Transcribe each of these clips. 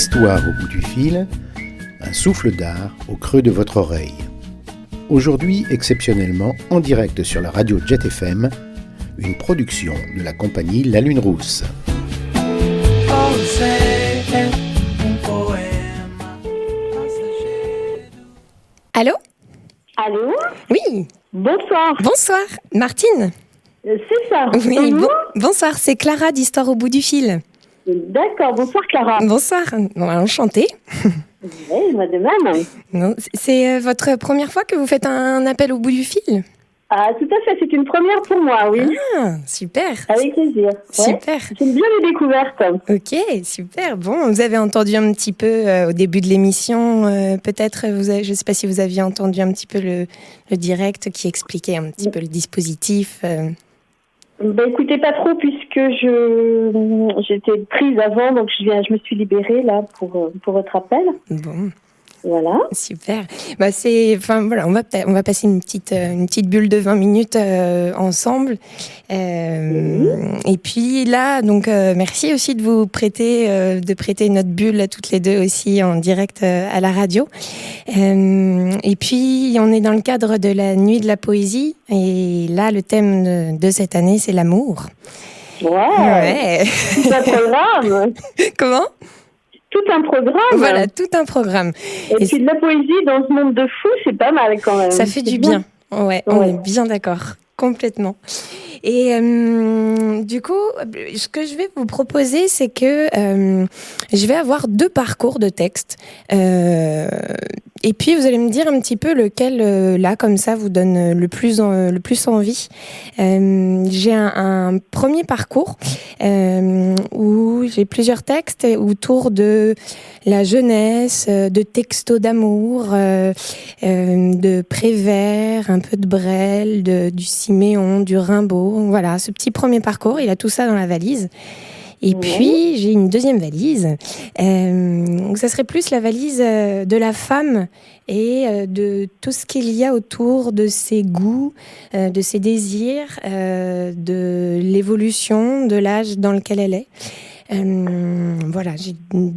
Histoire au bout du fil, un souffle d'art au creux de votre oreille. Aujourd'hui, exceptionnellement, en direct sur la radio Jet FM, une production de la compagnie La Lune Rousse. Allô ? Allô ? Oui. Bonsoir. Bonsoir, Martine. C'est ça. Oui, bonsoir, c'est Clara d'Histoire au bout du fil. D'accord, bonsoir Clara. Bonsoir, enchantée. Oui, moi de même. Non, c'est votre première fois que vous faites un appel au bout du fil ? Ah, tout à fait, c'est une première pour moi, oui. Ah, super. Avec plaisir. Ouais. Super. J'aime bien les découvertes. Ok, super. Bon, vous avez entendu un petit peu au début de l'émission, peut-être, je ne sais pas si vous aviez entendu un petit peu le direct qui expliquait un petit peu le dispositif. Ben, écoutez, pas trop, puisque j'étais prise avant, donc je me suis libérée là pour votre appel. Bon. Voilà. Super. Bah voilà, on va passer une petite bulle de 20 minutes ensemble. Et puis là, donc merci aussi de prêter notre bulle à toutes les deux aussi en direct à la radio. Et puis on est dans le cadre de la nuit de la poésie et là le thème de cette année c'est l'amour. Ouais. C'est un programme. Comment ? Tout un programme. Voilà, tout un programme. Et puis de la poésie dans ce monde de fous, c'est pas mal quand même. Ça fait du bien. Ouais, on est bien d'accord. Complètement. Et du coup, ce que je vais vous proposer, c'est que je vais avoir 2 parcours de texte. Et puis, vous allez me dire un petit peu lequel, là, comme ça, vous donne le plus envie. J'ai un premier parcours où j'ai plusieurs textes autour de la jeunesse, de textos d'amour, de Prévert, un peu de Brel, du Siméon, du Rimbaud. Voilà, ce petit premier parcours, il a tout ça dans la valise. Et puis, j'ai une deuxième valise. Donc ça serait plus la valise de la femme et de tout ce qu'il y a autour de ses goûts, de ses désirs, de l'évolution, de l'âge dans lequel elle est. Voilà, j'ai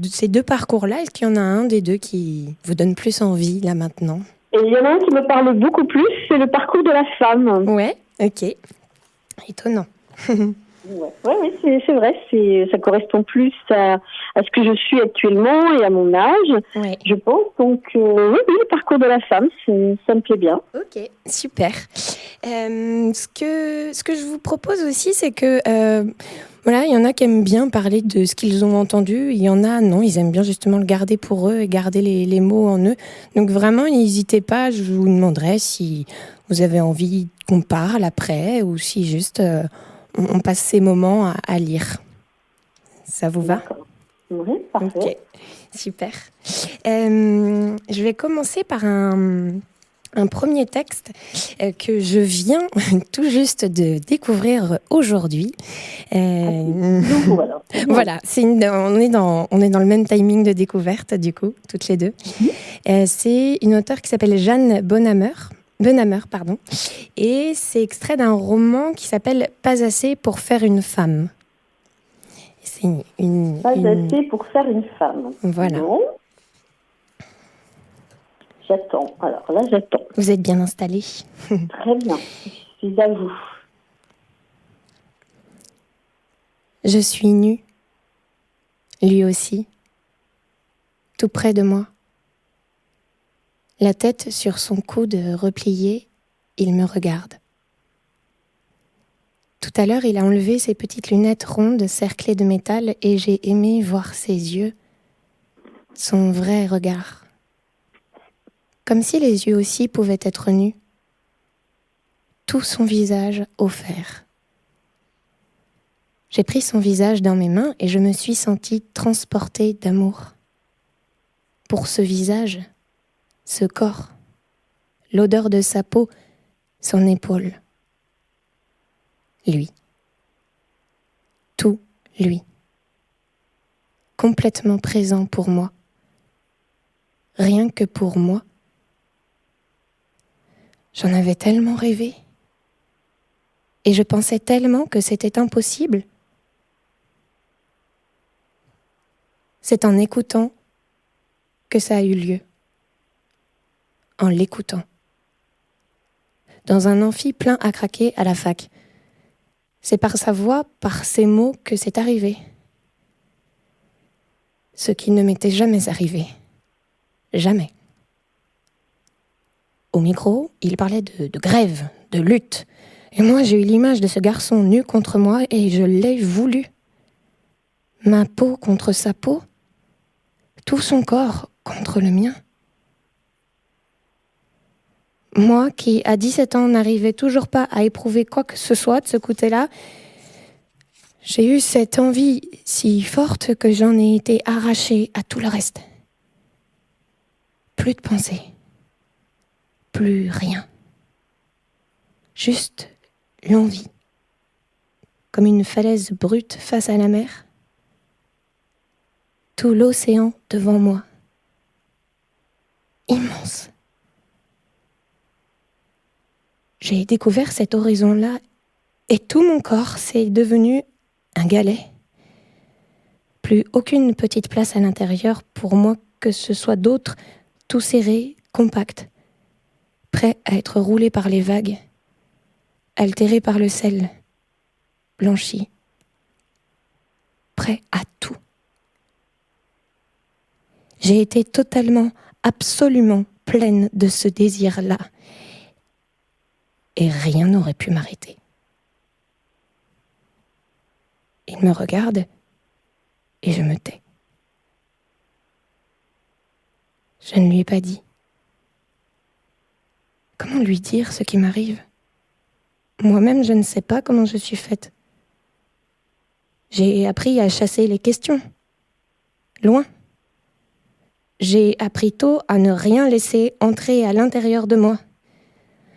ces 2 parcours-là. Est-ce qu'il y en a un des 2 qui vous donne plus envie, là, maintenant ? Et il y en a un qui me parle beaucoup plus, c'est le parcours de la femme. Ouais, ok. Étonnant. Oui, c'est vrai, ça correspond plus à ce que je suis actuellement et à mon âge, je pense. Donc, oui, le parcours de la femme, ça me plaît bien. Ok, super. Ce que je vous propose aussi, c'est que voilà, il y en a qui aiment bien parler de ce qu'ils ont entendu. Il y en a, non, ils aiment bien justement le garder pour eux et garder les mots en eux. Donc vraiment, n'hésitez pas. Je vous demanderai si vous avez envie qu'on parle après ou si juste on passe ces moments à lire. Ça vous va ? Oui, parfait. Ok, super. Je vais commencer par un premier texte que je viens tout juste de découvrir aujourd'hui. Voilà, on est dans le même timing de découverte, du coup, toutes les deux. C'est une auteure qui s'appelle Jeanne Bonhammer, et c'est extrait d'un roman qui s'appelle « Pas assez pour faire une femme ». C'est assez pour faire une femme. Voilà. Bon. J'attends. Alors là, j'attends. Vous êtes bien installé. Très bien. Je suis à vous. Je suis nue. Lui aussi. Tout près de moi. La tête sur son coude replié, il me regarde. Tout à l'heure, il a enlevé ses petites lunettes rondes cerclées de métal et j'ai aimé voir ses yeux, son vrai regard. Comme si les yeux aussi pouvaient être nus. Tout son visage offert. J'ai pris son visage dans mes mains et je me suis sentie transportée d'amour. Pour ce visage, ce corps, l'odeur de sa peau, son épaule. Lui. Tout lui. Complètement présent pour moi. Rien que pour moi. J'en avais tellement rêvé. Et je pensais tellement que c'était impossible. C'est en écoutant que ça a eu lieu. En l'écoutant. Dans un amphi plein à craquer à la fac. C'est par sa voix, par ses mots que c'est arrivé. Ce qui ne m'était jamais arrivé. Jamais. Au micro, il parlait de grève, de lutte. Et moi, j'ai eu l'image de ce garçon nu contre moi et je l'ai voulu. Ma peau contre sa peau, tout son corps contre le mien. Moi qui, à 17 ans, n'arrivais toujours pas à éprouver quoi que ce soit de ce côté-là, j'ai eu cette envie si forte que j'en ai été arrachée à tout le reste. Plus de pensée. Plus rien. Juste l'envie. Comme une falaise brute face à la mer. Tout l'océan devant moi. Immense. J'ai découvert cet horizon-là et tout mon corps s'est devenu un galet. Plus aucune petite place à l'intérieur pour moi que ce soit d'autres, tout serré, compact, prêt à être roulé par les vagues, altéré par le sel, blanchi, prêt à tout. J'ai été totalement, absolument pleine de ce désir-là. Et rien n'aurait pu m'arrêter. Il me regarde et je me tais. Je ne lui ai pas dit. Comment lui dire ce qui m'arrive ? Moi-même, je ne sais pas comment je suis faite. J'ai appris à chasser les questions. Loin. J'ai appris tôt à ne rien laisser entrer à l'intérieur de moi.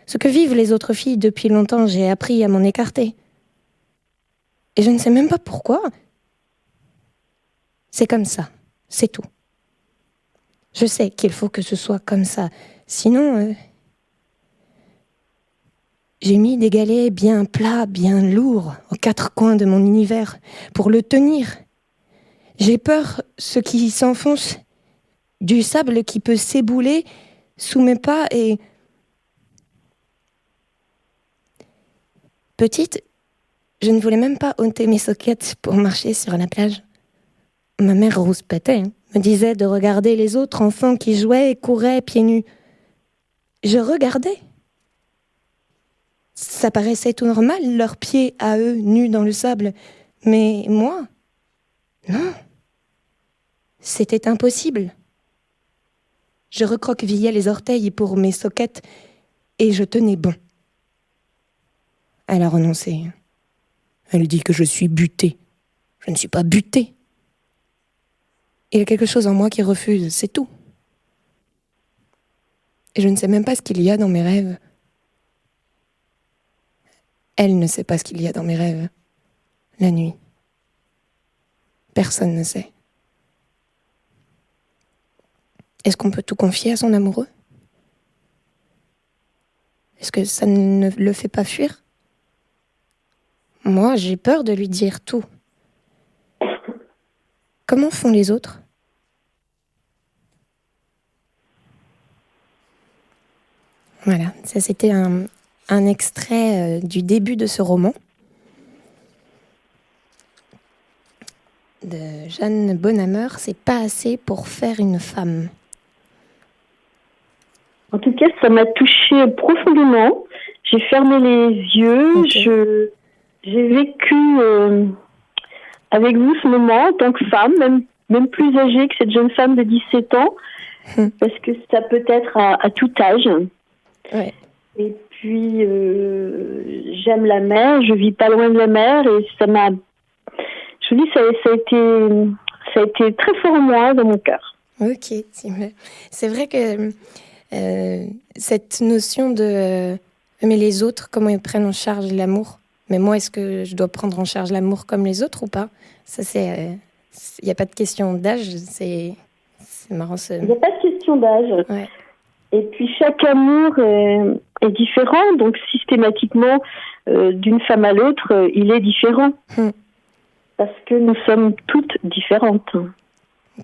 Ce que vivent les autres filles depuis longtemps, j'ai appris à m'en écarter. Et je ne sais même pas pourquoi. C'est comme ça, c'est tout. Je sais qu'il faut que ce soit comme ça. Sinon, j'ai mis des galets bien plats, bien lourds, aux quatre coins de mon univers, pour le tenir. J'ai peur ce qui s'enfonce, du sable qui peut s'ébouler sous mes pas et... Petite, je ne voulais même pas ôter mes soquettes pour marcher sur la plage. Ma mère rouspétait, me disait de regarder les autres enfants qui jouaient et couraient pieds nus. Je regardais. Ça paraissait tout normal, leurs pieds à eux nus dans le sable. Mais moi, non. C'était impossible. Je recroquevillais les orteils pour mes soquettes et je tenais bon. Elle a renoncé. Elle dit que je suis butée. Je ne suis pas butée. Il y a quelque chose en moi qui refuse, c'est tout. Et je ne sais même pas ce qu'il y a dans mes rêves. Elle ne sait pas ce qu'il y a dans mes rêves. La nuit. Personne ne sait. Est-ce qu'on peut tout confier à son amoureux ? Est-ce que ça ne le fait pas fuir ? Moi, j'ai peur de lui dire tout. Comment font les autres ? Voilà, ça c'était un extrait du début de ce roman de Jeanne Bonhammer, C'est pas assez pour faire une femme. En tout cas, ça m'a touchée profondément. J'ai fermé les yeux, okay. J'ai vécu avec vous ce moment en tant que femme, même plus âgée que cette jeune femme de 17 ans, parce que ça peut être à tout âge. Ouais. Et puis, j'aime la mer, je vis pas loin de la mer, et ça m'a... Je vous dis, ça a été très fort en moi, dans mon cœur. Ok, c'est vrai que cette notion de... mais les autres, comment ils prennent en charge l'amour ? Mais moi, est-ce que je dois prendre en charge l'amour comme les autres ou pas ? Ça, c'est... Il n'y a pas de question d'âge, c'est marrant. Il n'y a pas de question d'âge. Ouais. Et puis, chaque amour est différent. Donc, systématiquement, d'une femme à l'autre, il est différent. Parce que nous sommes toutes différentes.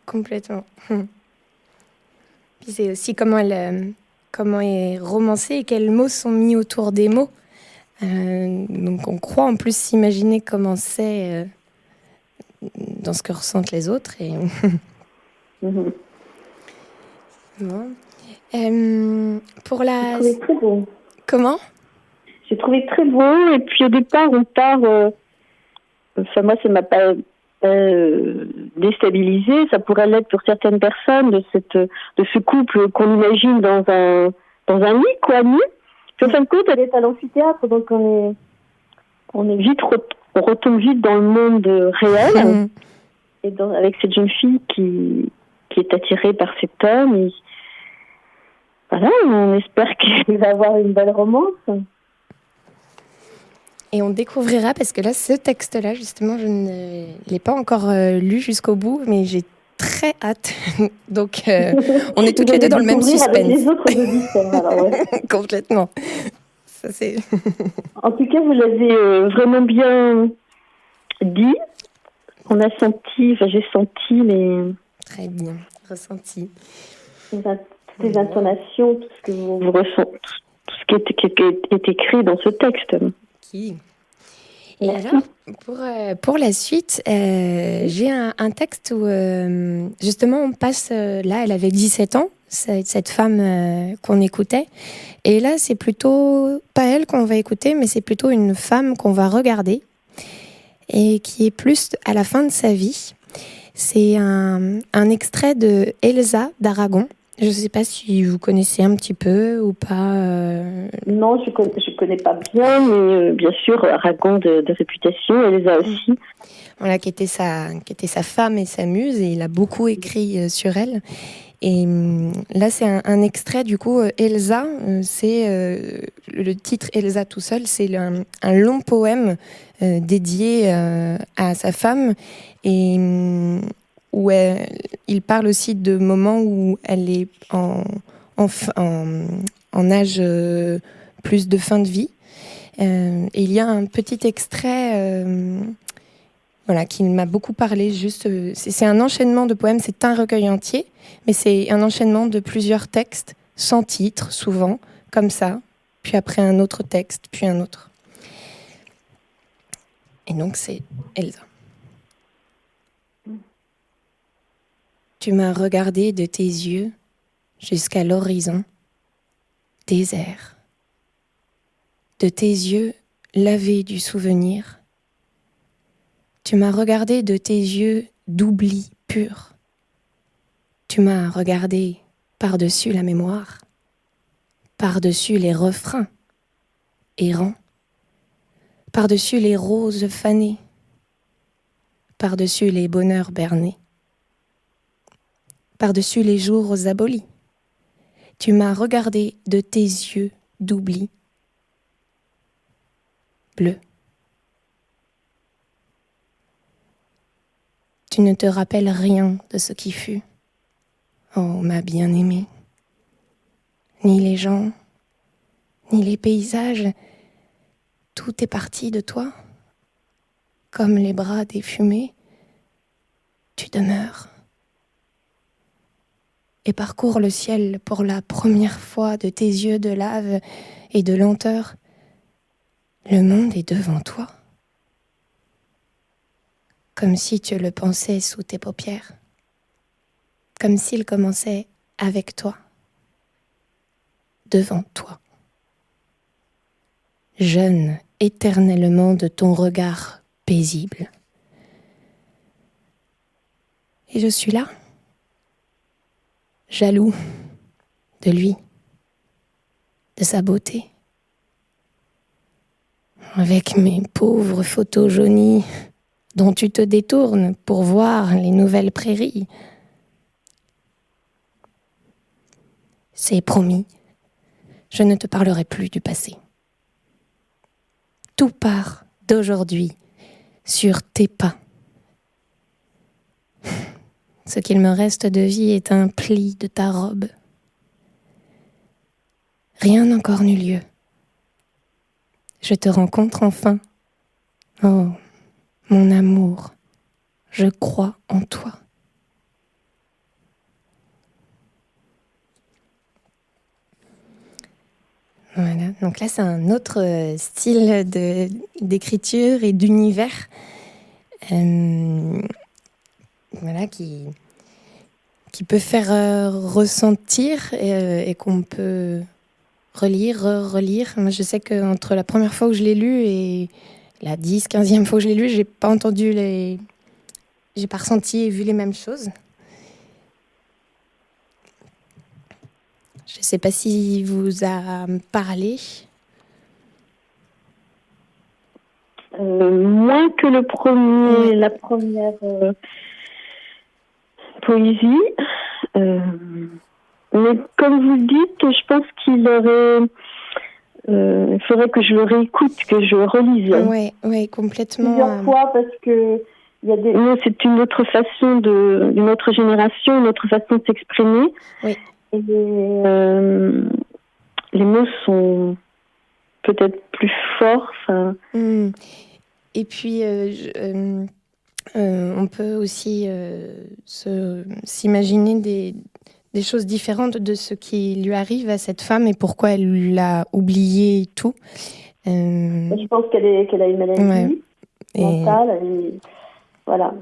Complètement. Puis c'est aussi comment est romancé et quels mots sont mis autour des mots. Donc on croit en plus s'imaginer comment c'est dans ce que ressentent les autres. Et... Bon. Pour la... J'ai trouvé très beau. Comment ? J'ai trouvé très beau. Et puis au départ, on part... moi, ça m'a pas déstabilisé. Ça pourrait l'être pour certaines personnes de ce couple qu'on imagine dans un lit, quoi, nu. Puis en fin de compte, elle est à l'amphithéâtre, donc on retombe vite dans le monde réel. Et avec cette jeune fille qui est attirée par cet homme. Et, voilà, on espère qu'il va avoir une belle romance. Et on découvrira, parce que là, ce texte-là, justement, je ne l'ai pas encore lu jusqu'au bout, mais j'ai très hâte. Donc, on est toutes les deux dans le même suspense. Avec les autres auditeurs, alors, ouais. Complètement. Ça, c'est... En tout cas, vous l'avez vraiment bien dit. On a senti, j'ai senti les... Très bien, ressenti. Les intonations, tout ce que vous ressentez, tout ce qui est écrit dans ce texte. Et alors, pour la suite, j'ai un texte où, justement, on passe... là, elle avait 17 ans, cette femme qu'on écoutait. Et là, c'est plutôt pas elle qu'on va écouter, mais c'est plutôt une femme qu'on va regarder et qui est plus à la fin de sa vie. C'est un extrait de Elsa d'Aragon. Je ne sais pas si vous connaissez un petit peu ou pas. Non, je connais pas bien, mais bien sûr, Aragon de réputation, Elsa aussi. Voilà, qui était sa femme et sa muse, et il a beaucoup écrit sur elle. Et là, c'est un extrait, du coup, Elsa, c'est le titre Elsa tout seul, c'est un long poème dédié à sa femme, et où il parle aussi de moments où elle est en âge plus de fin de vie. Et il y a un petit extrait voilà, qui m'a beaucoup parlé. C'est un enchaînement de poèmes, c'est un recueil entier, mais c'est un enchaînement de plusieurs textes, sans titre, souvent, comme ça, puis après un autre texte, puis un autre. Et donc c'est Elsa. Tu m'as regardé de tes yeux jusqu'à l'horizon, désert. De tes yeux lavés du souvenir, tu m'as regardé de tes yeux d'oubli pur. Tu m'as regardé par-dessus la mémoire, par-dessus les refrains errants, par-dessus les roses fanées, par-dessus les bonheurs bernés, par-dessus les jours abolis. Tu m'as regardé de tes yeux d'oubli bleu. Tu ne te rappelles rien de ce qui fut, oh ma bien-aimée. Ni les gens, ni les paysages, tout est parti de toi. Comme les bras défumés, tu demeures et parcours le ciel pour la première fois de tes yeux de lave et de lenteur. Le monde est devant toi, comme si tu le pensais sous tes paupières, comme s'il commençait avec toi, devant toi. Jeûne éternellement de ton regard paisible. Et je suis là, jaloux de lui, de sa beauté. Avec mes pauvres photos jaunies dont tu te détournes pour voir les nouvelles prairies. C'est promis, je ne te parlerai plus du passé. Tout part d'aujourd'hui sur tes pas. Ce qu'il me reste de vie est un pli de ta robe. Rien encore n'eut lieu. Je te rencontre enfin. Oh, mon amour, je crois en toi. Voilà, donc là c'est un autre style d'écriture et d'univers voilà, qui peut faire ressentir et qu'on peut relire, relire. Moi je sais qu'entre la première fois où je l'ai lu et la 10, 15e fois où je l'ai lu, j'ai pas ressenti et vu les mêmes choses. Je ne sais pas s'il vous a parlé. Moins que la première poésie. Mais comme vous le dites, je pense qu'il faudrait que je le réécoute, que je le relise. Oui, complètement. Plusieurs fois, parce que c'est une autre façon d'une autre génération, une autre façon de s'exprimer. Oui. Et les mots sont peut-être plus forts. Et puis, on peut aussi s'imaginer des choses différentes de ce qui lui arrive à cette femme et pourquoi elle l'a oublié et tout. Je pense qu'elle a une maladie mentale. Voilà.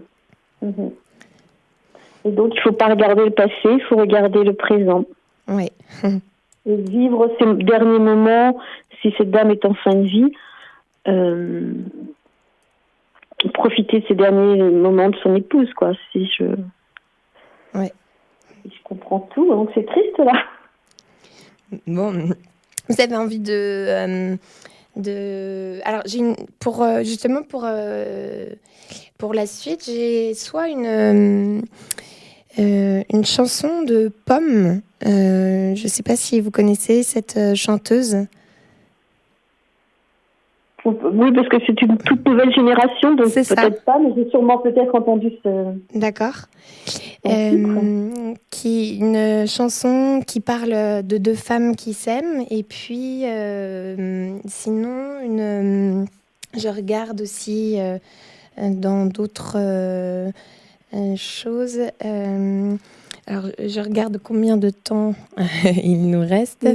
Et donc, il ne faut pas regarder le passé, il faut regarder le présent. Oui. Et vivre ces derniers moments, si cette dame est en fin de vie, profiter de ces derniers moments de son épouse, quoi. Si je comprends tout, donc c'est triste là. Bon, vous avez envie alors justement pour la suite, j'ai soit une chanson de Pomme. Je ne sais pas si vous connaissez cette chanteuse. Oui, parce que c'est une toute nouvelle génération, donc peut-être pas, mais j'ai sûrement peut-être entendu ce... D'accord. Une chanson qui parle de deux femmes qui s'aiment, et puis sinon, je regarde aussi dans d'autres choses. Alors, je regarde combien de temps il nous reste.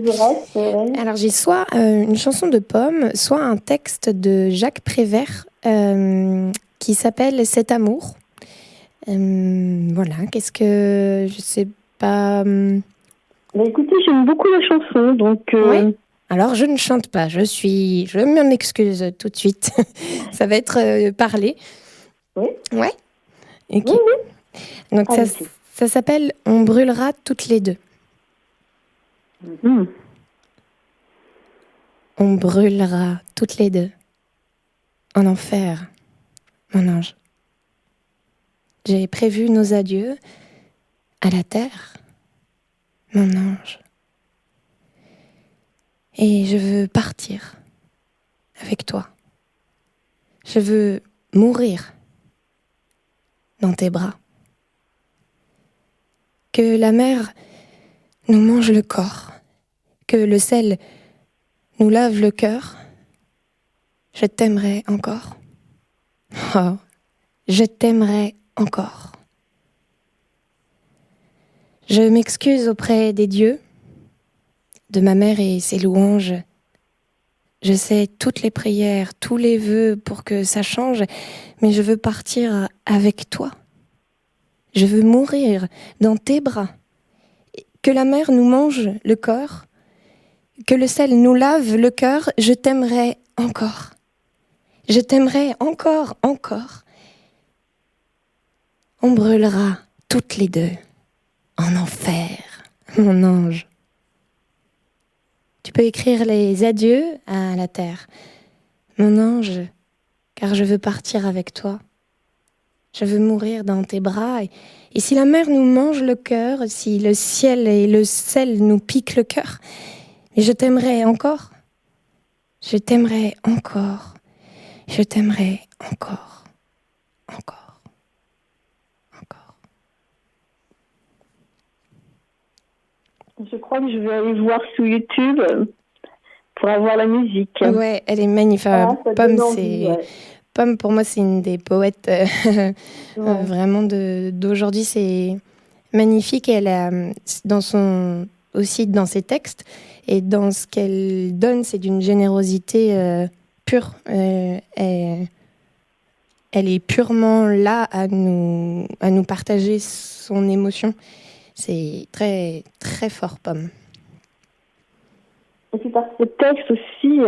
Alors, j'ai soit une chanson de Pomme, soit un texte de Jacques Prévert qui s'appelle « Cet amour ». Voilà, qu'est-ce que... Je sais pas... écoutez, j'aime beaucoup la chanson, donc... Oui. Alors, je ne chante pas, je m'en excuse tout de suite. Ça va être parlé. Oui. Ouais. Okay. Oui. Donc, ça s'appelle « On brûlera toutes les deux ». On brûlera toutes les deux en enfer, mon ange. J'ai prévu nos adieux à la terre, mon ange. Et je veux partir avec toi. Je veux mourir dans tes bras. Que la mer nous mange le corps, que le sel nous lave le cœur. Je t'aimerai encore. Oh, je t'aimerai encore. Je m'excuse auprès des dieux, de ma mère et ses louanges. Je sais toutes les prières, tous les vœux pour que ça change, mais je veux partir avec toi. Je veux mourir dans tes bras. Que la mer nous mange le corps, que le sel nous lave le cœur. Je t'aimerai encore. Je t'aimerai encore, encore. On brûlera toutes les deux en enfer, mon ange. Tu peux écrire les adieux à la terre. Mon ange, car je veux partir avec toi. Je veux mourir dans tes bras. Et si la mer nous mange le cœur, si le ciel et le sel nous piquent le cœur, je t'aimerai encore. Je t'aimerai encore. Je t'aimerai encore. Encore. Encore. Je crois que je vais aller voir sur YouTube pour avoir la musique. Ouais, elle est magnifique. Pomme, pour moi, c'est une des poètes vraiment d'aujourd'hui. C'est magnifique. Elle a, aussi dans ses textes. Et dans ce qu'elle donne, c'est d'une générosité pure. Elle est purement là à nous partager son émotion. C'est très, très fort, Pomme. Et puis par ce texte aussi,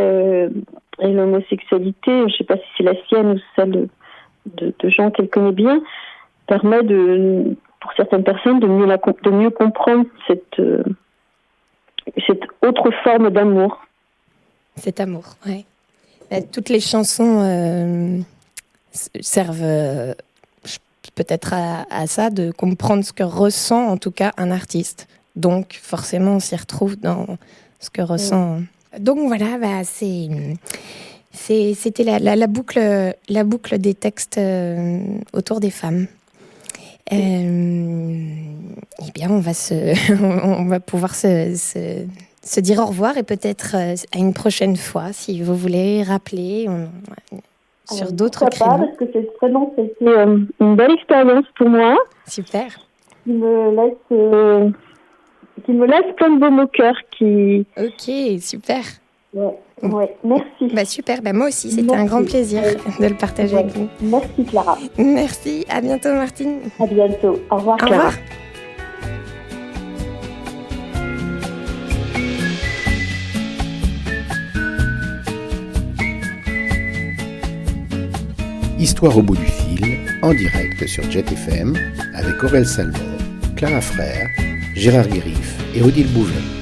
et l'homosexualité, je ne sais pas si c'est la sienne ou celle de gens qu'elle connaît bien, permet pour certaines personnes de mieux comprendre cette autre forme d'amour. Cet amour, oui. Toutes les chansons servent peut-être à ça, de comprendre ce que ressent en tout cas un artiste. Donc forcément, on s'y retrouve dans ce que ressent. Donc voilà, c'était la boucle des textes autour des femmes. Eh bien, on va pouvoir se dire au revoir et peut-être à une prochaine fois, si vous voulez rappeler sur d'autres créneaux. Parce que c'était une belle expérience pour moi. Super. Qui me laisse plein de baume au cœur. Ok, super. Ouais, merci. Super, moi aussi, c'était un grand plaisir de le partager avec vous. Merci Clara. Merci, à bientôt Martine. À bientôt, au revoir Clara. Au revoir. Histoire au bout du fil, en direct sur Jet FM, avec Aurel Salmon, Clara Frère, Gérard Guérif et Odile Bouvet.